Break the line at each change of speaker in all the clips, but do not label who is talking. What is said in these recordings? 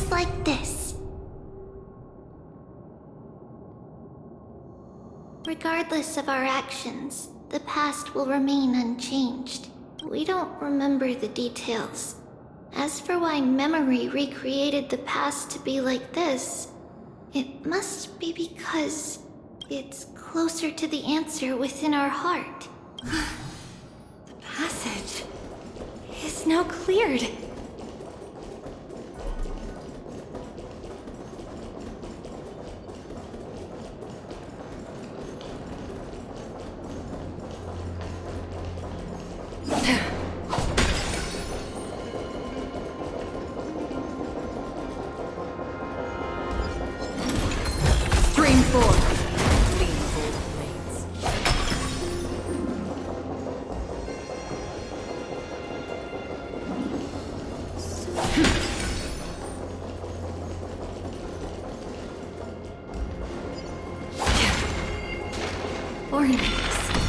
just like this. Regardless of our actions, the past will remain unchanged. We don't remember the details. As for why memory recreated the past to be like this, it must be because it's closer to the answer within our heart.
The passage is now cleared.
Stream forth. Clean cold blades.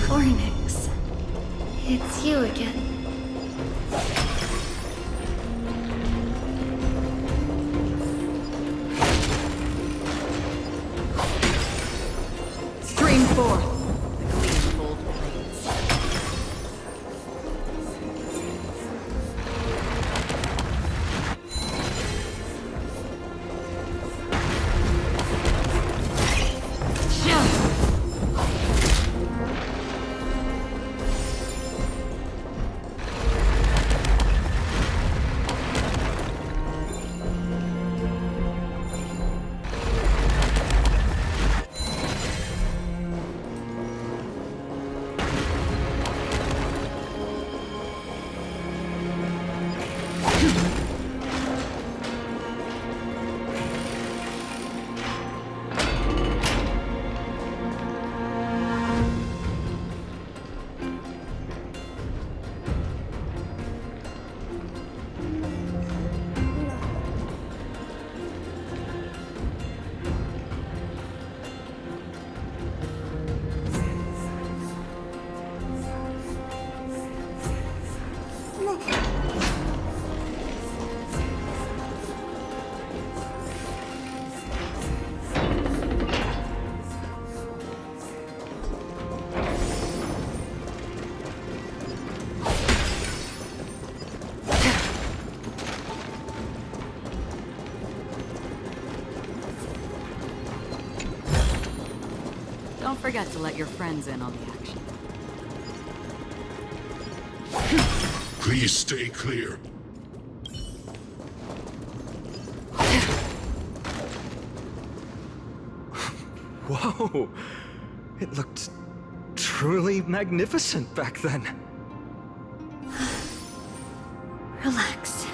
Ornix. It's you again.
Stream forth. The clean cold blades. Don't forget to let your friends in on the action.
Please stay clear.
Whoa! It looked truly magnificent back then.
Relax.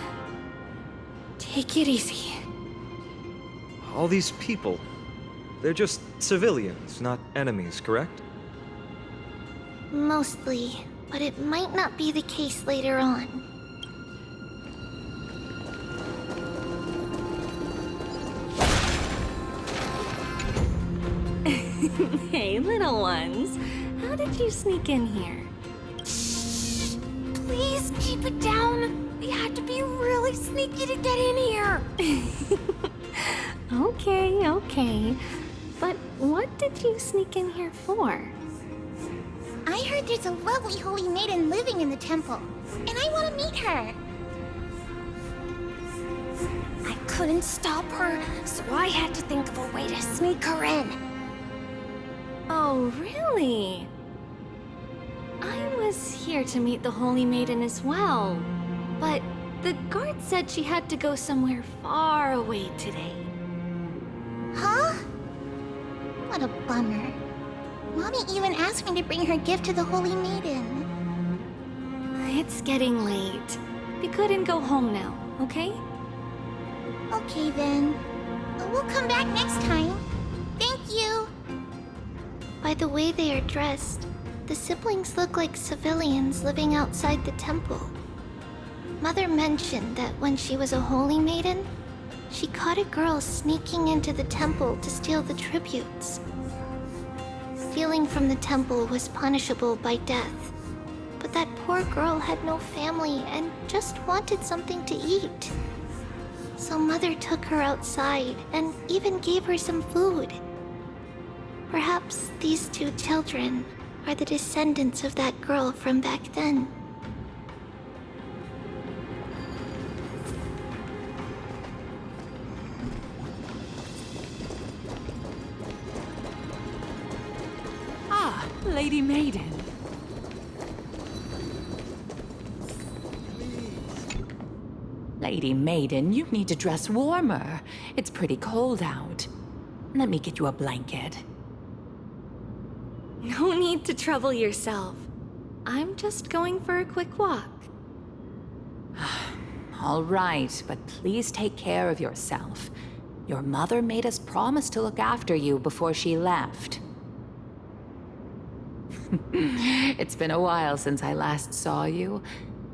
Take it easy.
All these people, they're just civilians, not enemies, correct?
Mostly, but it might not be the case later on.
Hey, little ones. How did you sneak in here?
Please keep it down. We had to be really sneaky to get in here.
Okay. But what did you sneak in here for?
I heard there's a lovely holy maiden living in the temple, and I want to meet her. I couldn't stop her, so I had to think of a way to sneak her in.
Oh, really? I was here to meet the Holy Maiden as well, but the guard said she had to go somewhere far away today.
Huh? What a bummer. Mommy even asked me to bring her gift to the Holy Maiden.
It's getting late. We couldn't go home now, okay?
Okay then. We'll come back next time. Thank you. By the way they are dressed, the siblings look like civilians living outside the temple. Mother mentioned that when she was a holy maiden, she caught a girl sneaking into the temple to steal the tributes. Stealing from the temple was punishable by death, but that poor girl had no family and just wanted something to eat. So Mother took her outside and even gave her some food. Perhaps these two children are the descendants of that girl from back then.
Ah, Lady Maiden.
Lady Maiden, you need to dress warmer. It's pretty cold out. Let me get you a blanket.
No need to trouble yourself. I'm just going for a quick walk.
All right, but please take care of yourself. Your mother made us promise to look after you before she left. It's been a while since I last saw you.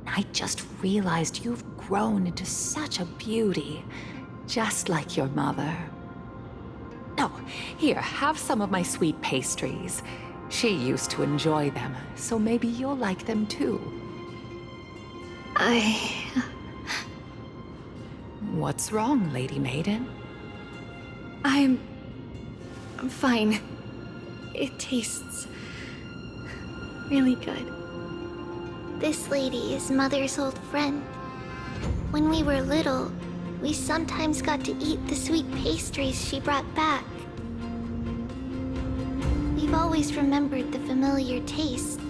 I just realized you've grown into such a beauty, just like your mother. Oh, here, have some of my sweet pastries. She used to enjoy them, so maybe you'll like them too. What's wrong, Lady Maiden?
I'm fine. It tastes really good.
This lady is Mother's old friend. When we were little, we sometimes got to eat the sweet pastries she brought back. We've always remembered the familiar taste,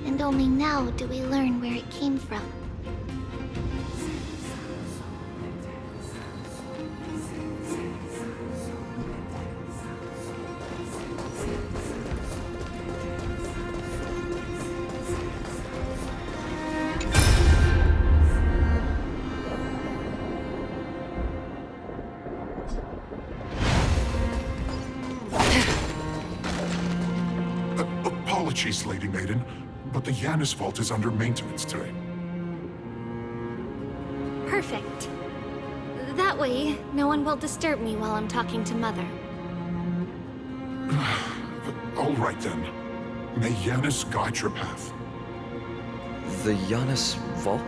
and only now do we learn where it came from.
Apologies, Lady Maiden, but the Yanis vault is under maintenance today.
Perfect. That way, no one will disturb me while I'm talking to Mother.
All right then. May Yanis guide your path.
The Yanis Vault?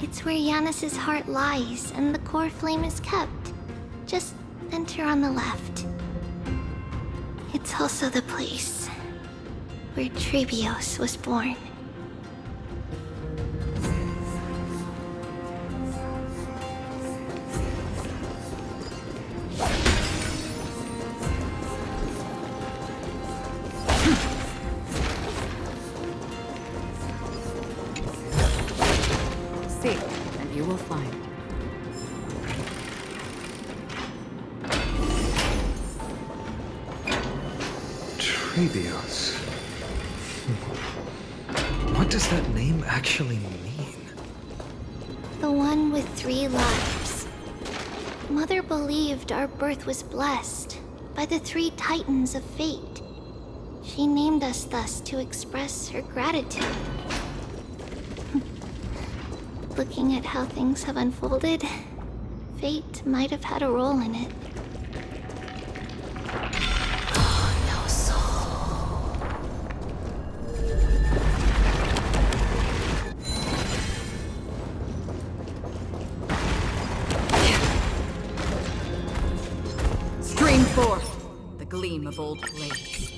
It's where Yanis's heart lies and the core flame is kept. Just enter on the left. It's also the place where Trebios was born.
Seek, and you will find.
Trebios. What does that name actually mean?
The one with 3 lives. Mother believed our birth was blessed by the 3 titans of fate. She named us thus to express her gratitude. Looking at how things have unfolded, fate might have had a role in it.
Stream forth the gleam of old blades.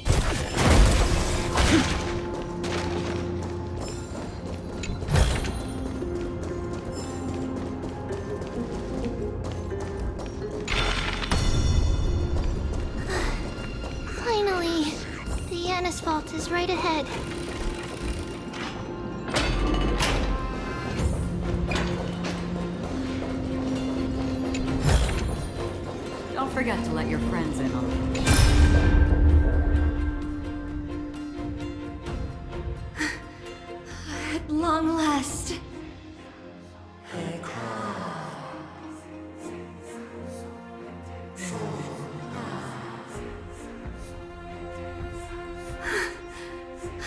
Finally, the Yanis Vault is right ahead.
Don't forget to let your friends in on the
At long last.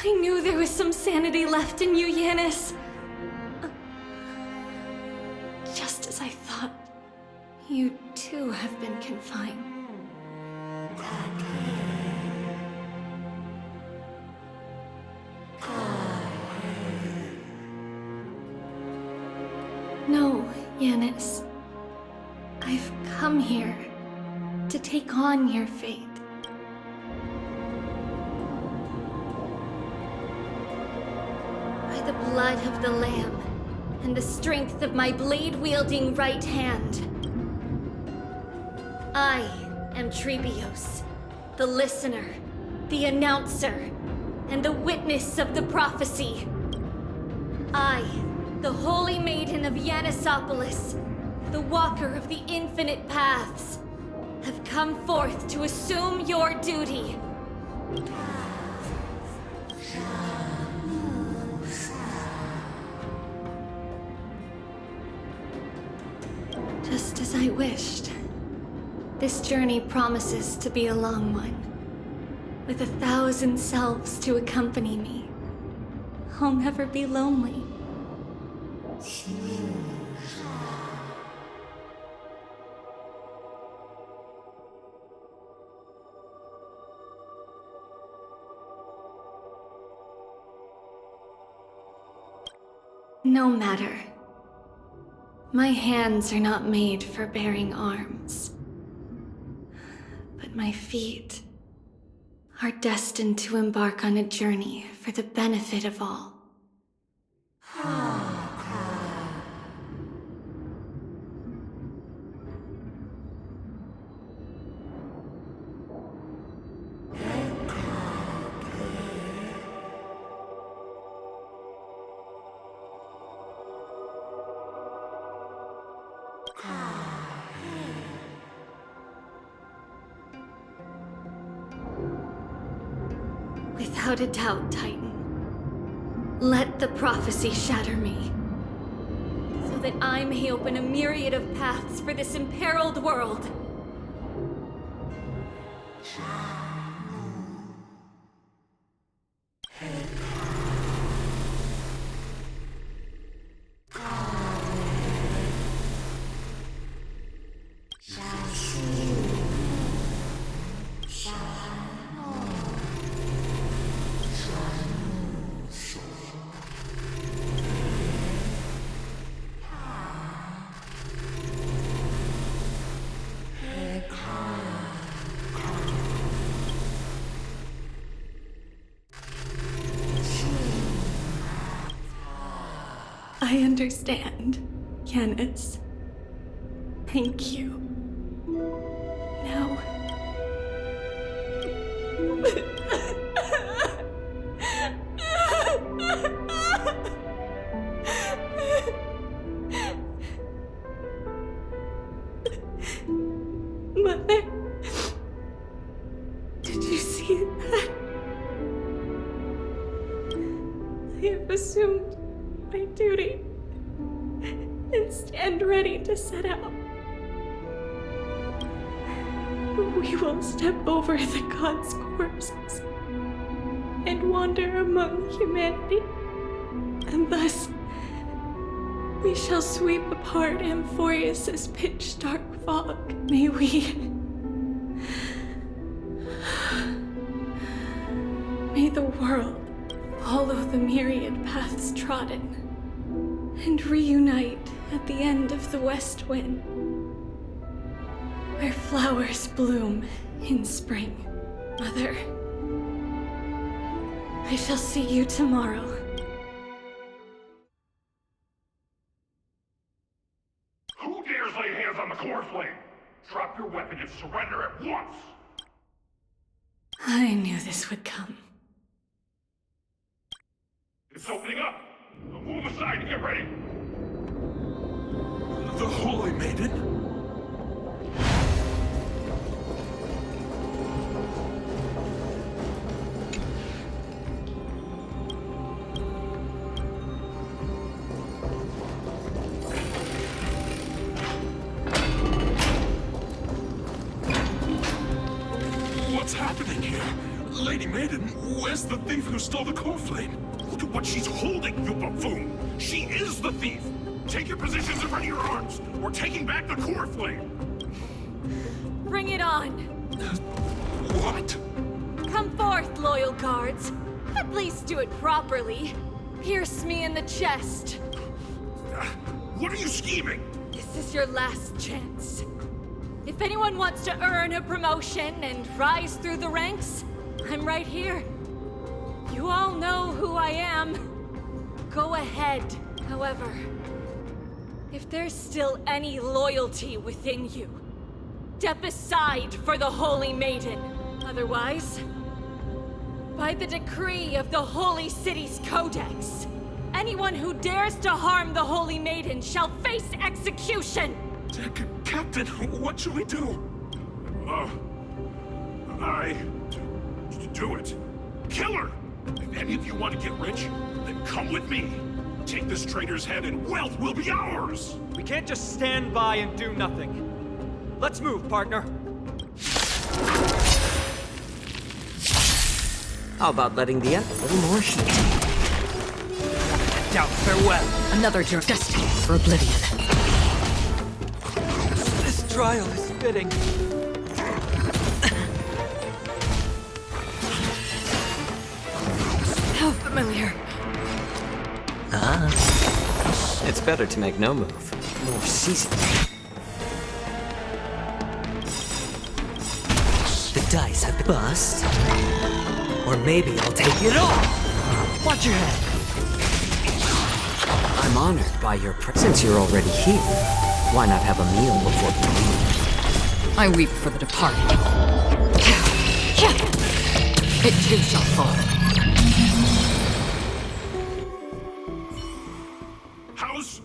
I knew there was some sanity left in you, Yanis. Just as I thought, you too have been confined. No, Yanis. come here to take on your fate. By the blood of the Lamb and the strength of my blade-wielding right hand, I am Trebios, the listener, the announcer, and the witness of the prophecy. I, the Holy Maiden of Yanisopolis, the Walker of the Infinite Paths, have come forth to assume your duty. Just as I wished. This journey promises to be a long one, with 1,000 selves to accompany me. I'll never be lonely. No matter. My hands are not made for bearing arms. But my feet are destined to embark on a journey for the benefit of all. Without a doubt, Titan. Let the prophecy shatter me, so that I may open a myriad of paths for this imperiled world. I understand, Yanis. Thank you. Now... Mother... Did you see that? I have assumed my duty and stand ready to set out. We will step over the gods' corpses and wander among humanity, and thus we shall sweep apart Amphoreus' pitch-dark fog. May the world follow the myriad paths trodden and reunite at the end of the west wind, where flowers bloom in spring. Mother, I shall see you tomorrow.
Who dares lay hands on the core flame? Drop your weapon and surrender at once!
I knew this would come.
It's opening up! Now move aside and get ready! The Holy Maiden? What's happening here? Lady Maiden, where's the thief who stole the core flame? Look at what she's holding, you buffoon! She is the thief! Take your positions and ready your arms! We're taking back the core flame!
Bring it on!
What?
Come forth, loyal guards. At least do it properly. Pierce me in the chest.
What are you scheming?
This is your last chance. If anyone wants to earn a promotion and rise through the ranks, I'm right here. You all know who I am. Go ahead. However, if there's still any loyalty within you, step aside for the Holy Maiden. Otherwise, by the decree of the Holy City's Codex, anyone who dares to harm the Holy Maiden shall face execution!
Captain, what should we do? Do it. Kill her! If any of you want to get rich, then come with me. Take this traitor's head and wealth will be ours!
We can't just stand by and do nothing. Let's move, partner.
How about letting the Emperor a little more heat?
Doubt farewell.
Another jerk destined for oblivion.
This trial is fitting.
How familiar.
It's better to make no move. More seasoned. The dice have been bust. Or maybe I'll take it all! Watch your head! I'm honored by your presence. Since you're already here, why not have a meal before you leave?
I weep for the departed. It too shall fall.
How's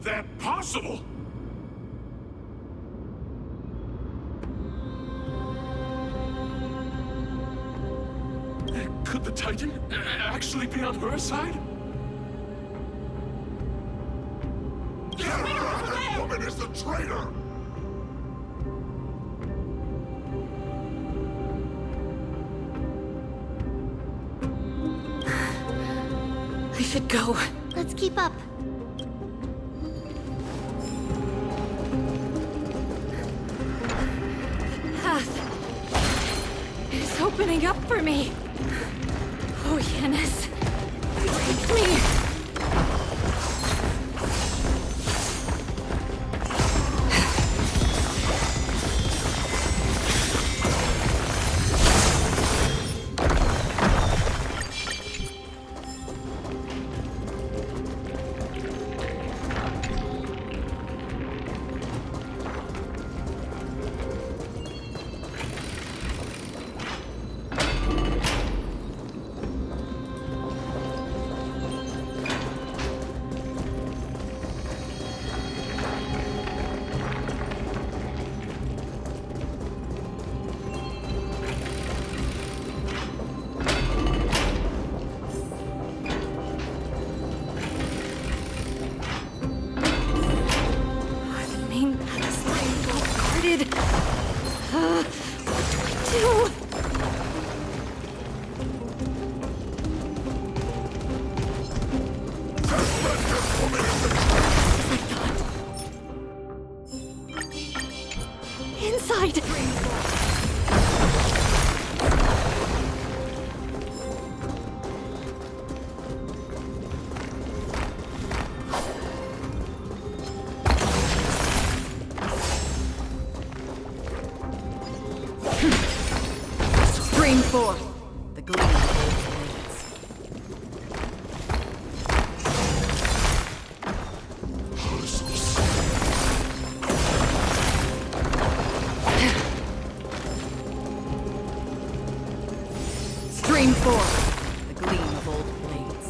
that possible? Could the Titan actually be on her side? That woman is the traitor!
I should go.
Let's keep up.
Path is opening up for me. Oh, Yanis. Take me. Inside!
Stream forth the gleam of old blades. Stream forth the gleam of old blades.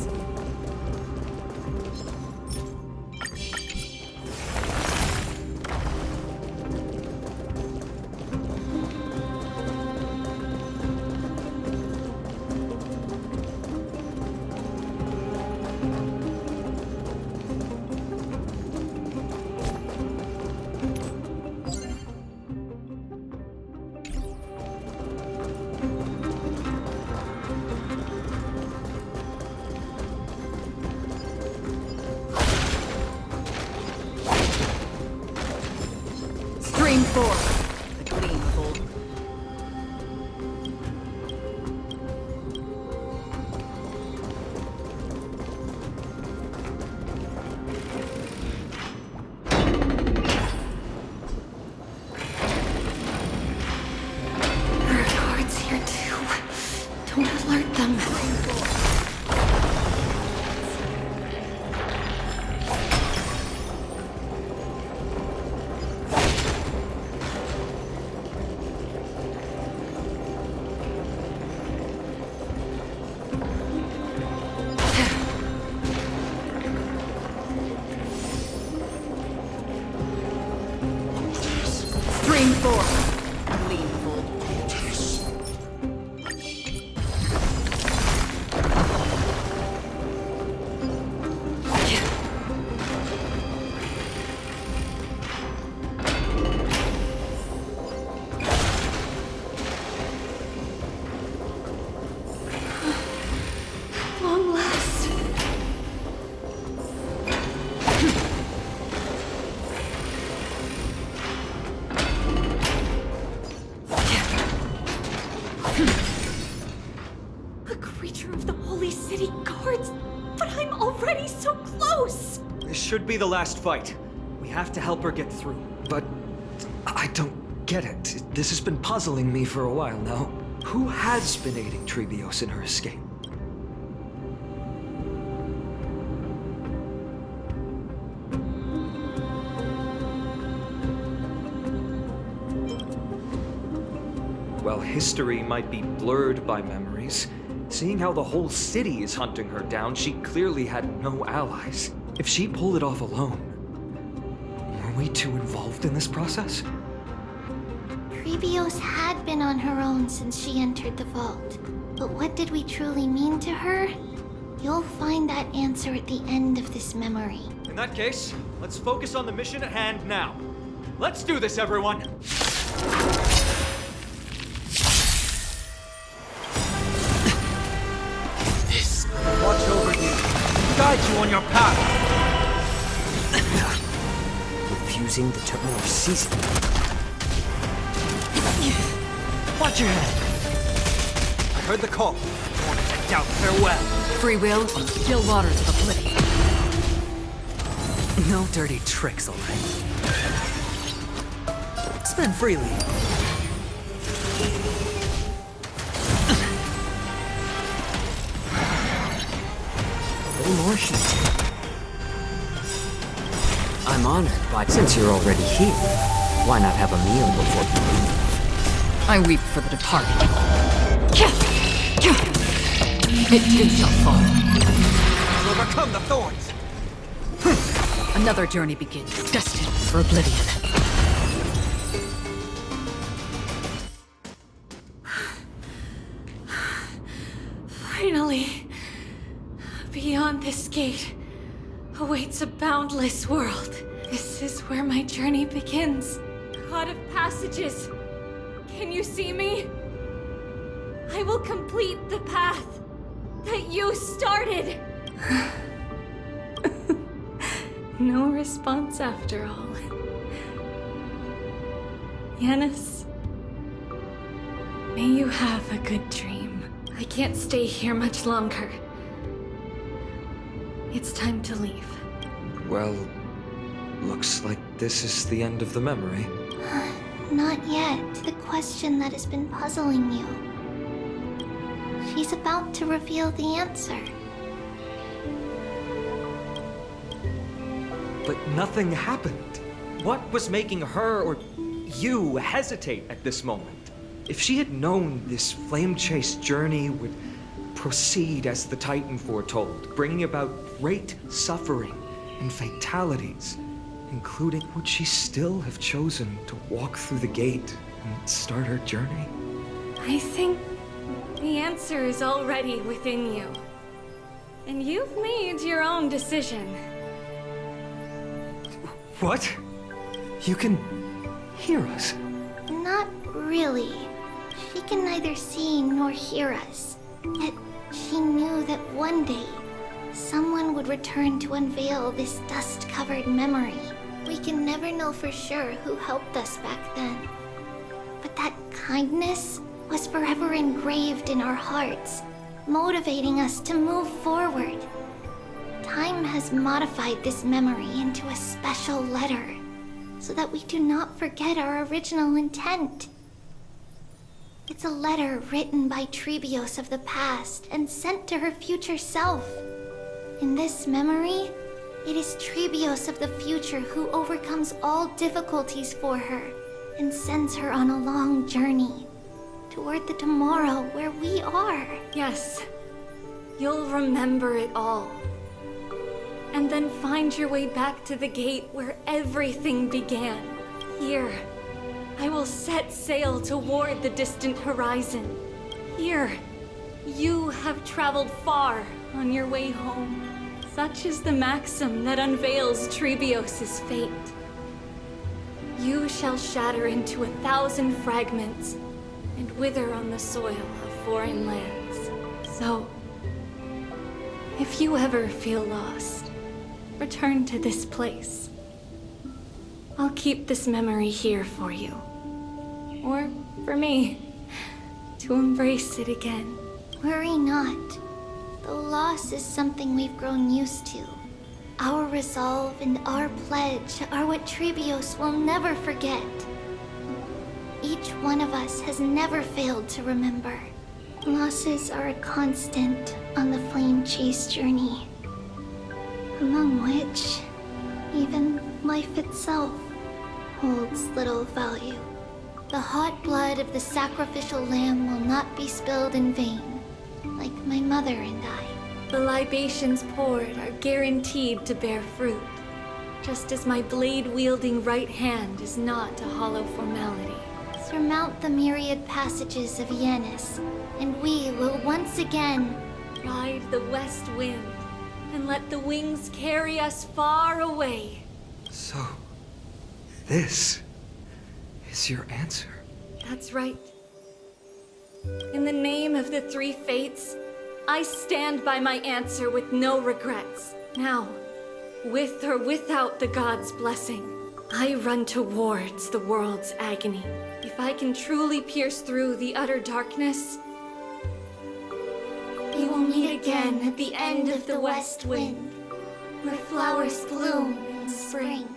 city guards, but I'm already so close!
This should be the last fight. We have to help her get through. But I don't get it. This has been puzzling me for a while now. Who has been aiding Trebios in her escape? While history might be blurred by memories, seeing how the whole city is hunting her down, she clearly had no allies. If she pulled it off alone, were we too involved in this process?
Trebios had been on her own since she entered the vault. But what did we truly mean to her? You'll find that answer at the end of this memory.
In that case, let's focus on the mission at hand now. Let's do this, everyone! Watch over you. Guide you on your path.
Refusing the terminal season.
Watch your head. I heard the call. Want to take out farewell.
Free will on the still waters of oblivion.
No dirty tricks, alright? Spend freely. A little more heat. I'm honored, but since you're already here, why not have a meal before you leave?
I weep for the departed. It too shall fall.
Overcome the thorns.
Another journey begins, destined for oblivion.
Finally, beyond this gate awaits a boundless world. This is where my journey begins. God of passages, can you see me? I will complete the path that you started. No response after all. Yanis, may you have a good dream. I can't stay here much longer. It's time to leave.
Well, looks like this is the end of the memory.
Not yet. The question that has been puzzling you. She's about to reveal the answer.
But nothing happened. What was making her or you hesitate at this moment? If she had known this flame chase journey would proceed as the Titan foretold, bringing about great suffering and fatalities, including, would she still have chosen to walk through the gate and start her journey?
I think the answer is already within you. And you've made your own decision.
What? You can hear us?
Not really. She can neither see nor hear us. Yet she knew that one day, someone would return to unveil this dust-covered memory. We can never know for sure who helped us back then. But that kindness was forever engraved in our hearts, motivating us to move forward. Time has modified this memory into a special letter, so that we do not forget our original intent. It's a letter written by Trebios of the past and sent to her future self. In this memory, it is Trebios of the future who overcomes all difficulties for her and sends her on a long journey toward the tomorrow where we are.
Yes, you'll remember it all. And then find your way back to the gate where everything began. Here, I will set sail toward the distant horizon. Here, you have traveled far on your way home. Such is the maxim that unveils Trebios' fate. You shall shatter into 1,000 fragments and wither on the soil of foreign lands. So, if you ever feel lost, return to this place. I'll keep this memory here for you. Or for me, to embrace it again.
Worry not. though loss is something we've grown used to. Our resolve and our pledge are what Trebios will never forget. Each one of us has never failed to remember. Losses are a constant on the flame chase journey, among which even life itself holds little value. The hot blood of the sacrificial lamb will not be spilled in vain, like my mother and I.
The libations poured are guaranteed to bear fruit, just as my blade-wielding right hand is not a hollow formality.
Surmount the myriad passages of Yanis, and we will once again
ride the west wind and let the wings carry us far away.
So, this is your answer?
That's right. In the name of the three fates, I stand by my answer with no regrets. Now, with or without the gods' blessing, I run towards the world's agony. If I can truly pierce through the utter darkness,
we will meet again at the end of the west wind, where flowers bloom in spring.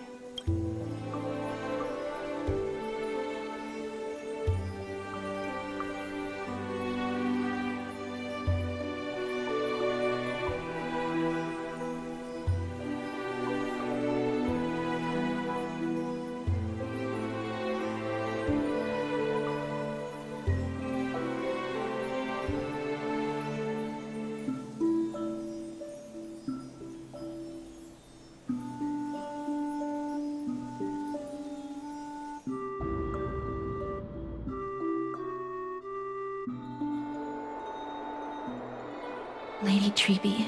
Lady Treby,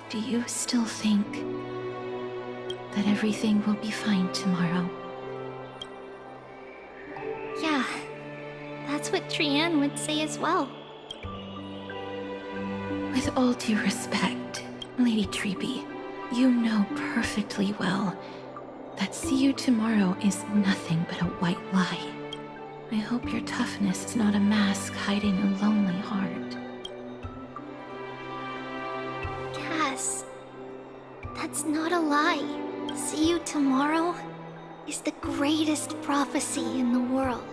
do you still think that everything will be fine tomorrow?
Yeah, that's what Trianne would say as well.
With all due respect, Lady Treby, you know perfectly well that see you tomorrow is nothing but a white lie. I hope your toughness is not a mask hiding a lonely heart.
Cass, that's not a lie. See you tomorrow is the greatest prophecy in the world.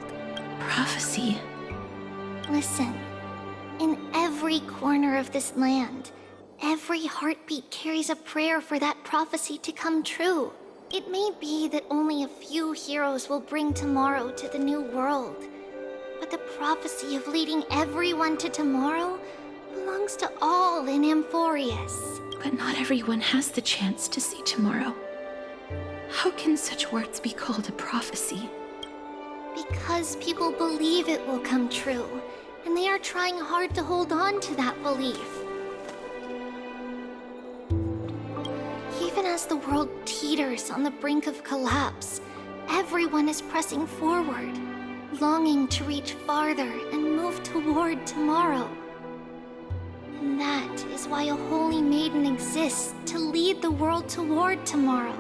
Prophecy?
Listen, in every corner of this land, every heartbeat carries a prayer for that prophecy to come true. It may be that only a few heroes will bring tomorrow to the new world, but the prophecy of leading everyone to tomorrow belongs to all in Amphoreus.
But not everyone has the chance to see tomorrow. How can such words be called a prophecy?
Because people believe it will come true, and they are trying hard to hold on to that belief. Even as the world teeters on the brink of collapse, everyone is pressing forward, longing to reach farther and move toward tomorrow. And that is why a holy maiden exists to lead the world toward tomorrow,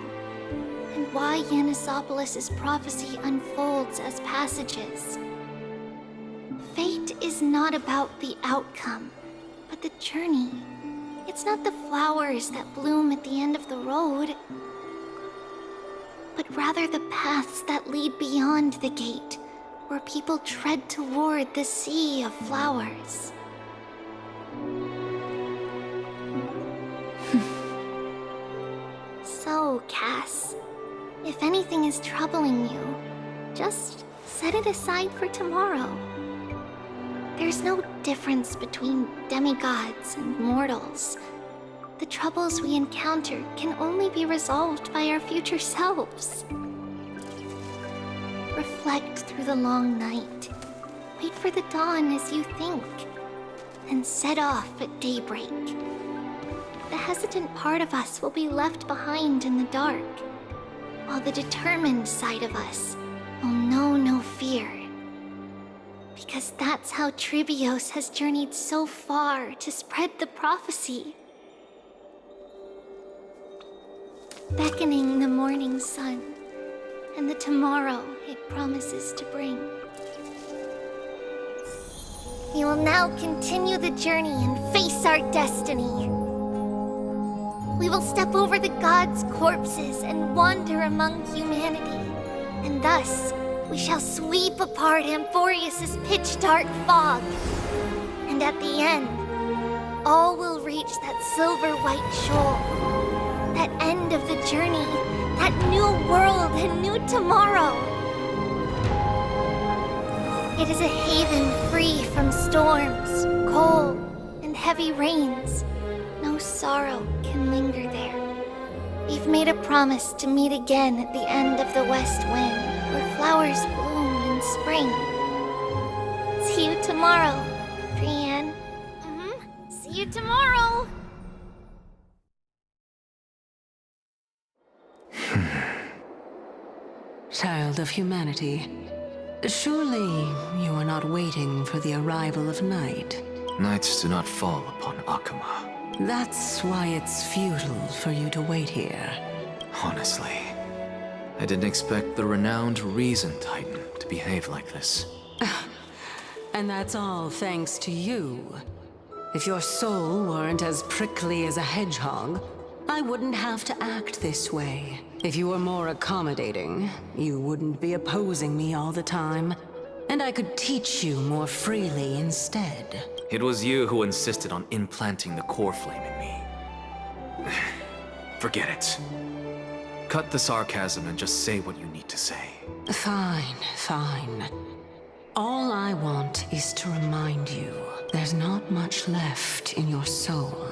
and why Yanisopolis' prophecy unfolds as passages. Fate is not about the outcome, but the journey. It's not the flowers that bloom at the end of the road, but rather the paths that lead beyond the gate, where people tread toward the sea of flowers. So, Cass, if anything is troubling you, just set it aside for tomorrow. There's no difference between demigods and mortals. The troubles we encounter can only be resolved by our future selves. Reflect through the long night. Wait for the dawn as you think, and set off at daybreak. The hesitant part of us will be left behind in the dark, while the determined side of us will know no fear. Because that's how Trebios has journeyed so far to spread the prophecy. Beckoning the morning sun, and the tomorrow it promises to bring. We will now continue the journey and face our destiny. We will step over the gods' corpses and wander among humanity. And thus, we shall sweep apart Amphoreus' pitch-dark fog. And at the end, all will reach that silver-white shoal. That end of the journey, that new world and new tomorrow. It is a haven free from storms, cold, and heavy rains. No sorrow can linger there. We've made a promise to meet again at the end of the west wind, where flowers bloom in spring. See you tomorrow, Brienne. See you tomorrow!
Child of humanity, surely you are not waiting for the arrival of night.
Nights do not fall upon Akama.
That's why it's futile for you to wait here.
Honestly, I didn't expect the renowned Reason Titan to behave like this.
And that's all thanks to you. If your soul weren't as prickly as a hedgehog, I wouldn't have to act this way. If you were more accommodating, you wouldn't be opposing me all the time, and I could teach you more freely instead.
It was you who insisted on implanting the core flame in me. Forget it. Cut the sarcasm and just say what you need to say.
Fine, fine. All I want is to remind you, there's not much left in your soul.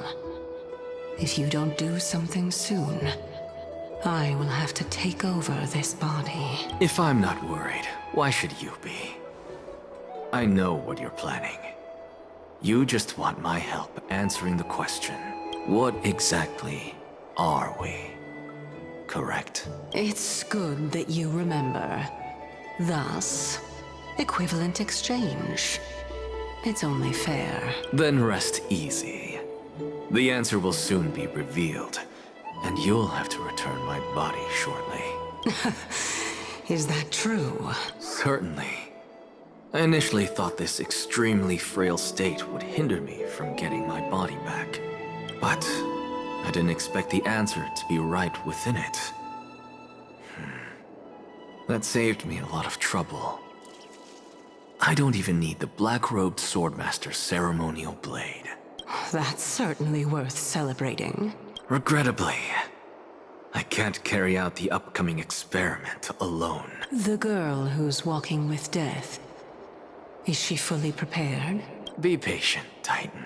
If you don't do something soon, I will have to take over this body.
If I'm not worried, why should you be? I know what you're planning. You just want my help answering the question. What exactly are we? Correct?
It's good that you remember. Thus, equivalent exchange. It's only fair.
Then rest easy. The answer will soon be revealed, and you'll have to return my body shortly.
Is that true?
Certainly. I initially thought this extremely frail state would hinder me from getting my body back. But I didn't expect the answer to be right within it. That saved me a lot of trouble. I don't even need the black-robed swordmaster's ceremonial blade.
That's certainly worth celebrating.
Regrettably, I can't carry out the upcoming experiment alone.
The girl who's walking with death, is she fully prepared?
Be patient, Titan.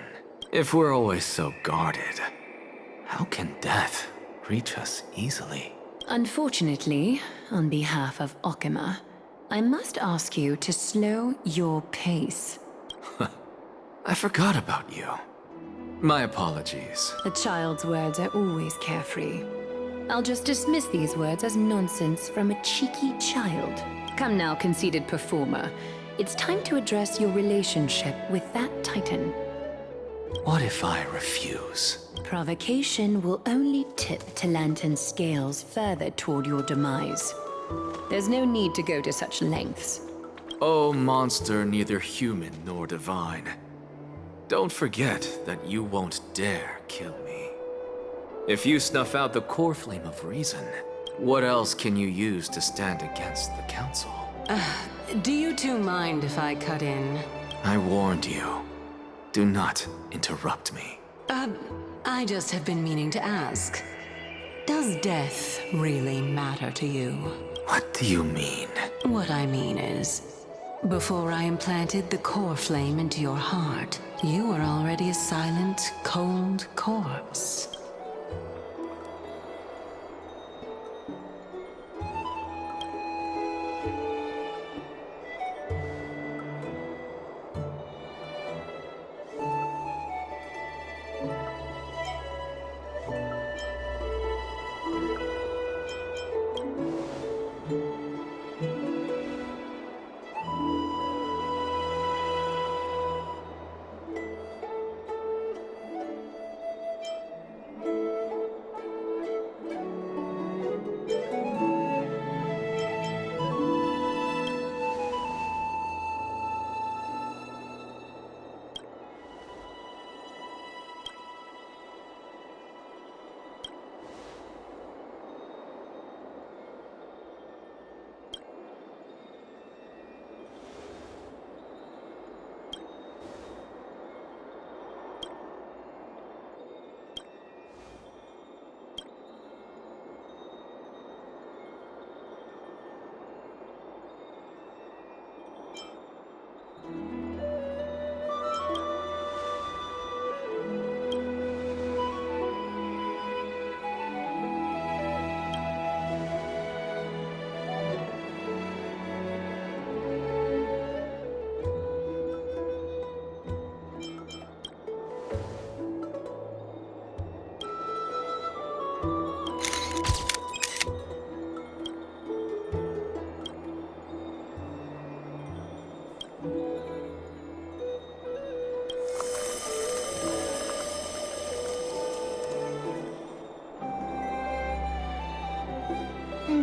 If we're always so guarded, how can death reach us easily?
Unfortunately, on behalf of Okima, I must ask you to slow your pace.
I forgot about you. My apologies.
A child's words are always carefree. I'll just dismiss these words as nonsense from a cheeky child. Come now, conceited performer. It's time to address your relationship with that Titan.
What if I refuse?
Provocation will only tip Talantan's scales further toward your demise. There's no need to go to such lengths.
Oh, monster neither human nor divine. Don't forget that you won't dare kill me. If you snuff out the core flame of reason, what else can you use to stand against the council?
Do you two mind if I cut in?
I warned you. Do not interrupt me.
I just have been meaning to ask. Does death really matter to you?
What do you mean?
What I mean is, before I implanted the core flame into your heart, you were already a silent, cold corpse.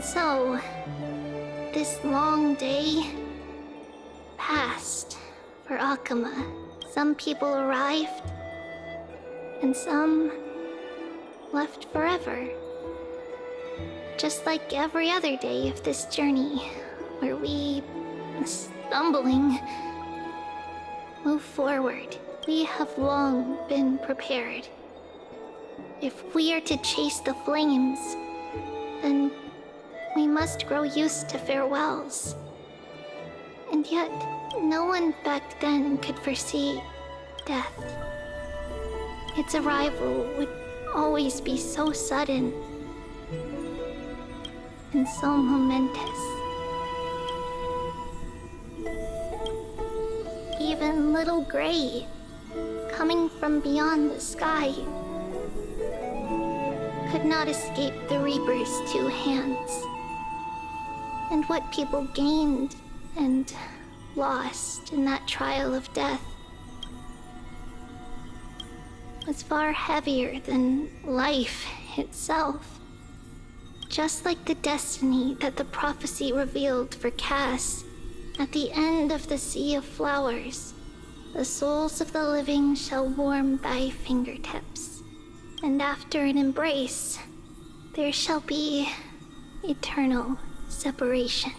And so, this long day passed for Akuma. Some people arrived, and some left forever. Just like every other day of this journey, where we, stumbling, move forward. We have long been prepared. If we are to chase the flames, then we must grow used to farewells. And yet, no one back then could foresee death. Its arrival would always be so sudden and so momentous. Even little Gray, coming from beyond the sky, could not escape the Reaper's two hands. And what people gained and lost in that trial of death was far heavier than life itself. Just like the destiny that the prophecy revealed for Cass, at the end of the Sea of Flowers, the souls of the living shall warm thy fingertips, and after an embrace, there shall be eternal separation.